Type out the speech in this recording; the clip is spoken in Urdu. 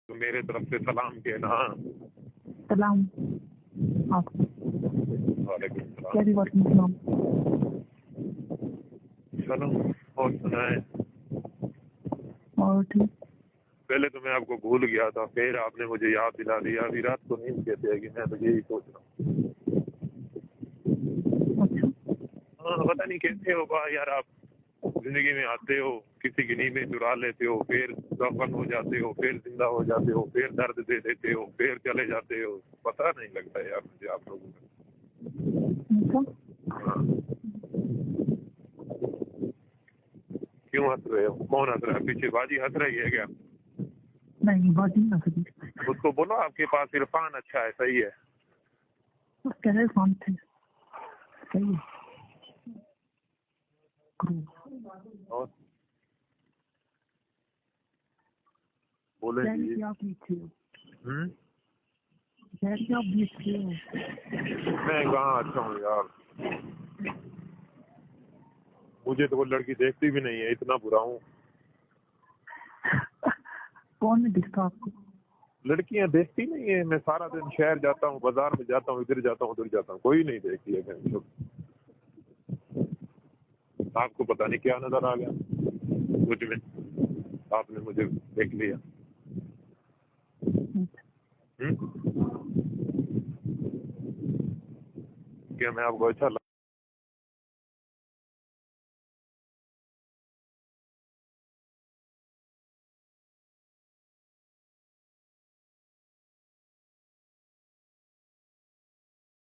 تو میرے طرف سے سلام کہنا. سلام آپ کو. وعلیکم السلام. کیا وعلیکم السلام. چلو اور سنائیں. اور ٹھیک. پہلے تو میں آپ کو بھول گیا تھا، پھر آپ نے مجھے یاد دلا دیا. ابھی رات کو نیند کہتے ہیں کہ میں تو یہی سوچ رہا ہوں. اچھا ہاں پتہ نہیں کیسے ہوگا یار. آپ زندگی میں آتے ہو، کسی کی نیندیں چرا لیتے ہو، پھر دفن ہو جاتے ہو، پھر زندہ ہو جاتے ہو، پھر درد دے دیتے ہو، پھر چلے جاتے ہو. پتہ نہیں لگتا یار مجھے آپ لوگوں کا. اچھا. ہاں. کیوں ہنس رہے ہو؟ کون ہنس رہا ہے پیچھے؟ باجی ہنس رہی ہے کیا؟ نہیں بات نہیں کر سکتی. اس کو بولو آپ کے پاس عرفان اچھا ہے. صحیح ہے. بس کہہ رہے فون تھے. صحیح ہے. اور بولے جی. آپ اچھے ہو. ہوں آپ بھی اچھے ہو. میں کہاں اچھا ہوں یار. مجھے تو وہ لڑکی دیکھتی بھی نہیں ہے، اتنا برا ہوں. کون نے دکھتا آپ کو؟ لڑکیاں دیکھتی نہیں ہیں. میں سارا دن شہر جاتا ہوں، بازار میں جاتا ہوں، ادھر جاتا ہوں ادھر جاتا ہوں، کوئی نہیں دیکھتی ہے. آپ کو پتہ نہیں کیا نظر آ گیا کچھ میں، آپ نے مجھے دیکھ لیا. کیا میں آپ کو اچھا